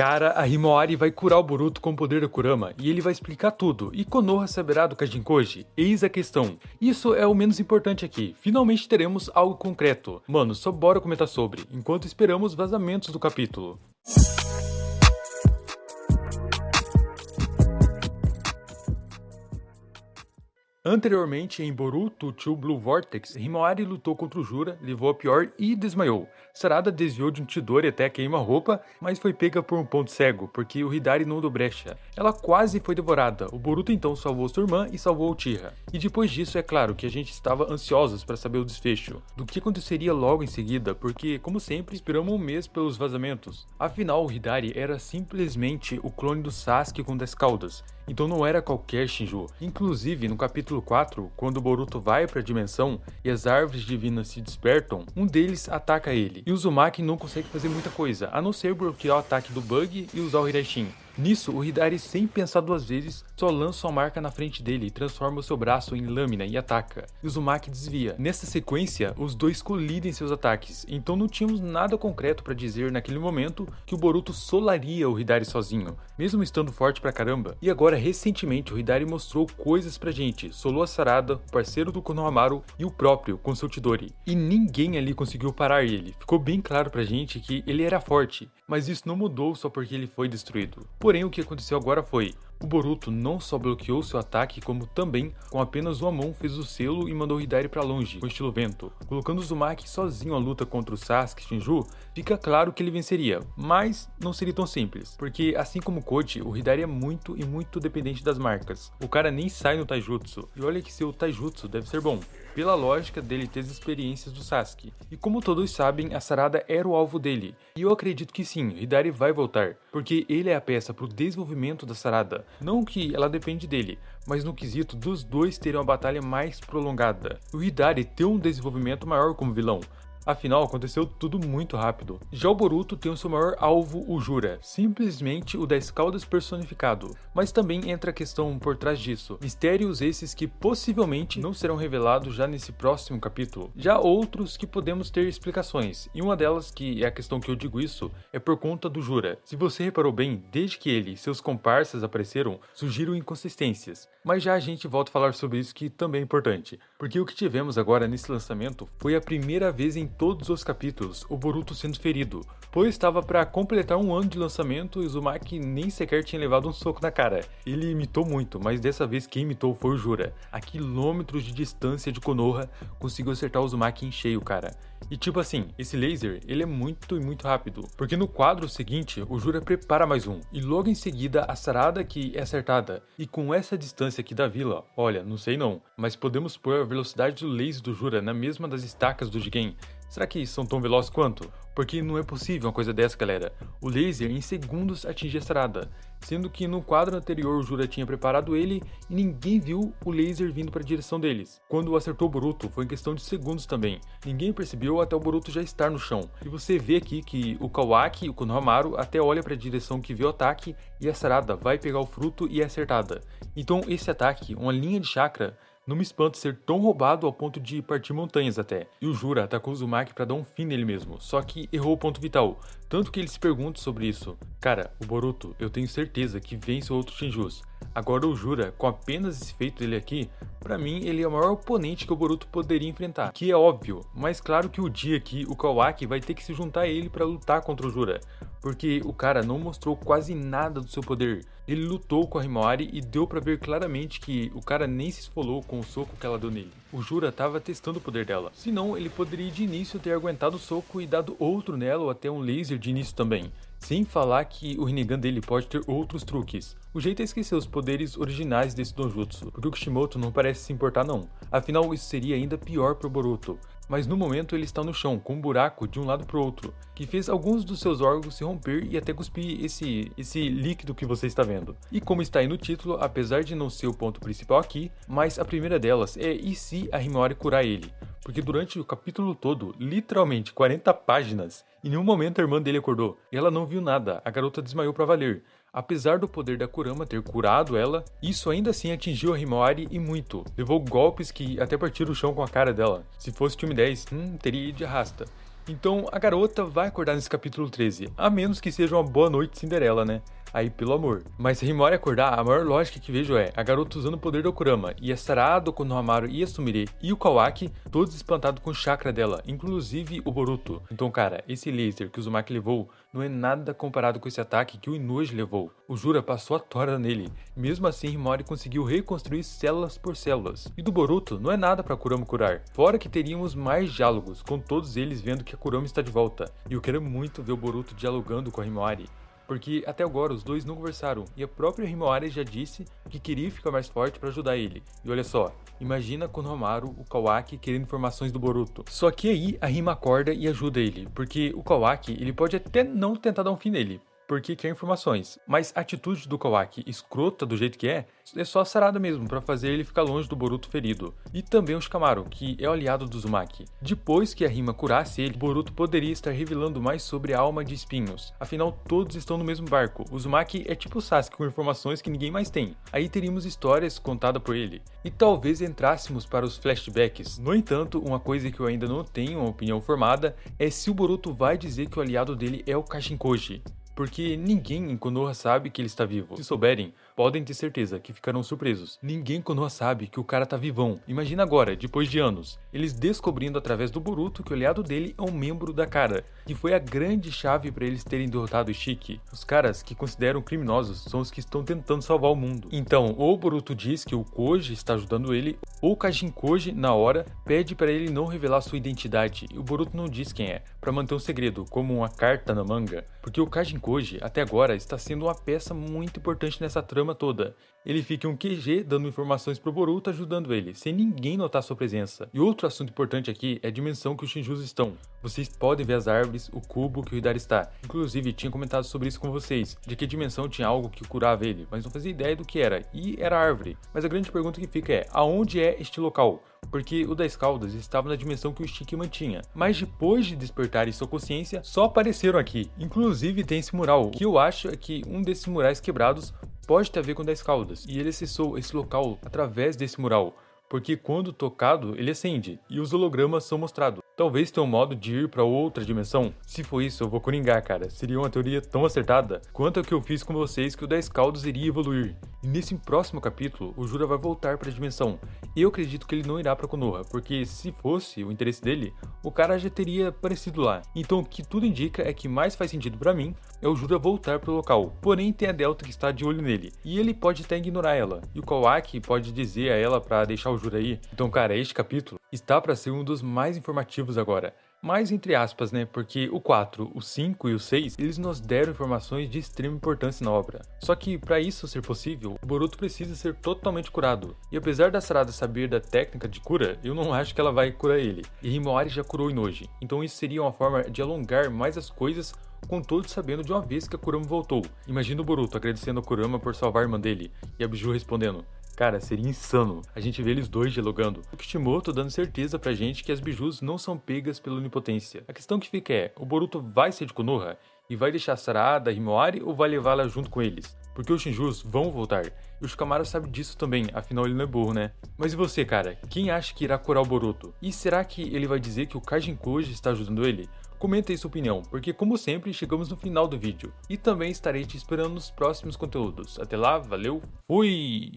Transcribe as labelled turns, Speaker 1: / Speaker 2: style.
Speaker 1: Cara, a Himawari vai curar o Boruto com o poder da Kurama e ele vai explicar tudo, e Konoha saberá do Kajinkoji? Eis a questão. Isso é o menos importante aqui, finalmente teremos algo concreto. Mano, só bora comentar sobre, enquanto esperamos vazamentos do capítulo. Anteriormente, em Boruto 2 Blue Vortex, Himawari lutou contra o Jura, levou a pior e desmaiou. Sarada desviou de um Chidori até queima-roupa, mas foi pega por um ponto cego, porque o Hidari não deu brecha. Ela quase foi devorada, o Boruto então salvou sua irmã e salvou o Uchiha. E depois disso, é claro que a gente estava ansiosos para saber o desfecho, do que aconteceria logo em seguida, porque, como sempre, esperamos um mês pelos vazamentos. Afinal, o Hidari era simplesmente o clone do Sasuke com 10 caudas. Então não era qualquer Shinju. Inclusive, no capítulo 4, quando o Boruto vai para a dimensão e as árvores divinas se despertam, um deles ataca ele. E o Uzumaki não consegue fazer muita coisa, a não ser bloquear o ataque do Bug e usar o Hiraishin. Nisso, o Hidari, sem pensar duas vezes, só lança uma marca na frente dele e transforma o seu braço em lâmina e ataca. E Uzumaki desvia. Nessa sequência, os dois colidem seus ataques, então não tínhamos nada concreto para dizer naquele momento que o Boruto solaria o Hidari sozinho, mesmo estando forte pra caramba. E agora, recentemente, o Hidari mostrou coisas pra gente, solou a Sarada, o parceiro do Konohamaru e o próprio, com seu Chidori. E ninguém ali conseguiu parar ele. Ficou bem claro pra gente que ele era forte, mas isso não mudou só porque ele foi destruído. Porém, o que aconteceu agora foi: o Boruto não só bloqueou seu ataque, como também, com apenas uma mão, fez o selo e mandou Hidari pra longe, com estilo vento. Colocando Uzumaki sozinho à luta contra o Sasuke e Shinju, fica claro que ele venceria, mas não seria tão simples, porque assim como Koji, o Hidari é muito dependente das marcas. O cara nem sai no Taijutsu, e olha que seu Taijutsu deve ser bom, pela lógica dele ter as experiências do Sasuke. E como todos sabem, a Sarada era o alvo dele, e eu acredito que sim, Hidari vai voltar, porque ele é a peça pro desenvolvimento da Sarada. Não que ela depende dele, mas no quesito dos dois terem uma batalha mais prolongada. O Hidari tem um desenvolvimento maior como vilão. Afinal, aconteceu tudo muito rápido. Já o Boruto tem o seu maior alvo, o Jura, simplesmente o 10 caudas personificado. Mas também entra a questão por trás disso, mistérios esses que possivelmente não serão revelados já nesse próximo capítulo. Já outros que podemos ter explicações, e uma delas, que é a questão que eu digo isso, é por conta do Jura. Se você reparou bem, desde que ele e seus comparsas apareceram, surgiram inconsistências. Mas já a gente volta a falar sobre isso, que também é importante, porque o que tivemos agora nesse lançamento foi a primeira vez em todos os capítulos o Boruto sendo ferido, pois estava para completar um ano de lançamento e Uzumaki nem sequer tinha levado um soco na cara. Ele imitou muito, mas dessa vez quem imitou foi o Jura. A quilômetros de distância de Konoha, conseguiu acertar o Uzumaki em cheio, cara. E tipo assim, esse laser, ele é muito rápido, porque no quadro seguinte, o Jura prepara mais um, e logo em seguida a Sarada que é acertada. E com essa distância aqui da vila, olha, não sei não, mas podemos pôr a velocidade do laser do Jura na mesma das estacas do Jigen. Será que são tão velozes quanto? Porque não é possível uma coisa dessa, galera. O laser em segundos atinge a Sarada, sendo que no quadro anterior o Jura tinha preparado ele e ninguém viu o laser vindo para a direção deles. Quando acertou o Boruto foi em questão de segundos também. Ninguém percebeu até o Boruto já estar no chão. E você vê aqui que o Kawaki e o Konohamaru até olha para a direção que vê o ataque e a Sarada vai pegar o fruto e é acertada. Então esse ataque, uma linha de chakra, não me espanta ser tão roubado ao ponto de partir montanhas até. E o Jura atacou o Uzumaki pra dar um fim nele mesmo, só que errou o ponto vital, tanto que ele se pergunta sobre isso. Cara, o Boruto, eu tenho certeza que vence outros Shinjus. Agora o Jura, com apenas esse feito dele aqui, pra mim ele é o maior oponente que o Boruto poderia enfrentar. Que é óbvio, mas claro que o dia aqui o Kawaki vai ter que se juntar a ele pra lutar contra o Jura, porque o cara não mostrou quase nada do seu poder. Ele lutou com a Himawari e deu pra ver claramente que o cara nem se esfolou com o soco que ela deu nele. O Jura tava testando o poder dela, senão ele poderia de início ter aguentado o soco e dado outro nela ou até um laser de início também. Sem falar que o Rinnegan dele pode ter outros truques. O jeito é esquecer os poderes originais desse Dojutsu, porque o Kishimoto não parece se importar não. Afinal, isso seria ainda pior pro Boruto. Mas no momento ele está no chão, com um buraco de um lado pro outro, que fez alguns dos seus órgãos se romper e até cuspir esse líquido que você está vendo. E como está aí no título, apesar de não ser o ponto principal aqui, mas a primeira delas é e se a Himawari curar ele? Porque durante o capítulo todo, literalmente 40 páginas, em nenhum momento a irmã dele acordou, e ela não viu nada, a garota desmaiou pra valer. Apesar do poder da Kurama ter curado ela, isso ainda assim atingiu a Himawari e muito. Levou golpes que até partiram o chão com a cara dela. Se fosse time 10, teria ido de arrasta. Então a garota vai acordar nesse capítulo 13, a menos que seja uma boa noite Cinderela, né? Aí, pelo amor. Mas se a Himori acordar, a maior lógica que vejo é a garota usando o poder do Kurama, e a Sarada, o Konohamaru e a Sumire e o Kawaki, todos espantados com o chakra dela, inclusive o Boruto. Então, cara, esse laser que o Uzumaki levou não é nada comparado com esse ataque que o Inoue levou. O Jura passou a tora nele. Mesmo assim, Himori conseguiu reconstruir células por células. E do Boruto não é nada pra Kurama curar. Fora que teríamos mais diálogos, com todos eles vendo que a Kurama está de volta. E eu quero muito ver o Boruto dialogando com a Himori. Porque até agora os dois não conversaram, e a própria Himawari já disse que queria ficar mais forte para ajudar ele. E olha só, imagina Konohamaru, o Kawaki, querendo informações do Boruto. Só que aí a Hima acorda e ajuda ele, porque o Kawaki ele pode até não tentar dar um fim nele, porque quer informações, mas a atitude do Kawaki, escrota do jeito que é só a Sarada mesmo, pra fazer ele ficar longe do Boruto ferido. E também o Shikamaru, que é o aliado do Uzumaki. Depois que a Hima curasse ele, Boruto poderia estar revelando mais sobre a alma de espinhos. Afinal, todos estão no mesmo barco. O Uzumaki é tipo o Sasuke, com informações que ninguém mais tem. Aí teríamos histórias contadas por ele. E talvez entrássemos para os flashbacks. No entanto, uma coisa que eu ainda não tenho uma opinião formada é se o Boruto vai dizer que o aliado dele é o Kashinkoji. Porque ninguém em Konoha sabe que ele está vivo. Se souberem, podem ter certeza que ficarão surpresos. Ninguém em Konoha sabe que o cara tá vivão. Imagina agora, depois de anos, eles descobrindo através do Boruto que o aliado dele é um membro da Kara, que foi a grande chave para eles terem derrotado o Ishiki. Os caras que consideram criminosos são os que estão tentando salvar o mundo. Então, ou o Boruto diz que o Koji está ajudando ele, ou o Kashinkoji, na hora, pede para ele não revelar sua identidade, e o Boruto não diz quem é, para manter um segredo, como uma carta na manga, porque o Kashinkoji, até agora, está sendo uma peça muito importante nessa trama toda. Ele fica um QG dando informações pro Boruto, ajudando ele, sem ninguém notar sua presença. E outro assunto importante aqui é a dimensão que os Shinjus estão. Vocês podem ver as árvores, o cubo que o Hidari está. Inclusive, tinha comentado sobre isso com vocês, de que a dimensão tinha algo que curava ele, mas não fazia ideia do que era, e era árvore. Mas a grande pergunta que fica é, aonde é este local? Porque o das Caldas estava na dimensão que o Ishiki mantinha, mas depois de despertarem sua consciência, só apareceram aqui. Inclusive tem esse mural, que eu acho é que um desses murais quebrados pode ter a ver com o das Caldas, e ele acessou esse local através desse mural, porque quando tocado ele acende, e os hologramas são mostrados. Talvez tenha um modo de ir para outra dimensão. Se for isso, eu vou coringar, cara. Seria uma teoria tão acertada quanto a que eu fiz com vocês que o 10 Caldos iria evoluir. E nesse próximo capítulo, o Jura vai voltar para a dimensão. E eu acredito que ele não irá para Konoha, porque se fosse o interesse dele, o cara já teria aparecido lá. Então o que tudo indica é que mais faz sentido para mim é o Jura voltar pro local. Porém tem a Delta que está de olho nele, e ele pode até ignorar ela. E o Kawaki pode dizer a ela para deixar o Jura aí. Então, cara, este capítulo está para ser um dos mais informativos agora. Mais entre aspas, né? Porque o 4, o 5 e o 6, eles nos deram informações de extrema importância na obra. Só que para isso ser possível, o Boruto precisa ser totalmente curado. E apesar da Sarada saber da técnica de cura, eu não acho que ela vai curar ele. E Himawari já curou Inoji. Então isso seria uma forma de alongar mais as coisas, com todos sabendo de uma vez que a Kurama voltou. Imagina o Boruto agradecendo a Kurama por salvar a irmã dele, e a Biju respondendo: cara, seria insano a gente ver eles dois dialogando. O Kishimoto dando certeza pra gente que as bijus não são pegas pela onipotência. A questão que fica é, o Boruto vai ser de Konoha e vai deixar Sarada, Himawari ou vai levá-la junto com eles? Porque os Shinjus vão voltar. E o Shikamaru sabe disso também, afinal ele não é burro, né? Mas e você, cara? Quem acha que irá curar o Boruto? E será que ele vai dizer que o Kashinkoji está ajudando ele? Comenta aí sua opinião, porque como sempre chegamos no final do vídeo. E também estarei te esperando nos próximos conteúdos. Até lá, valeu, fui!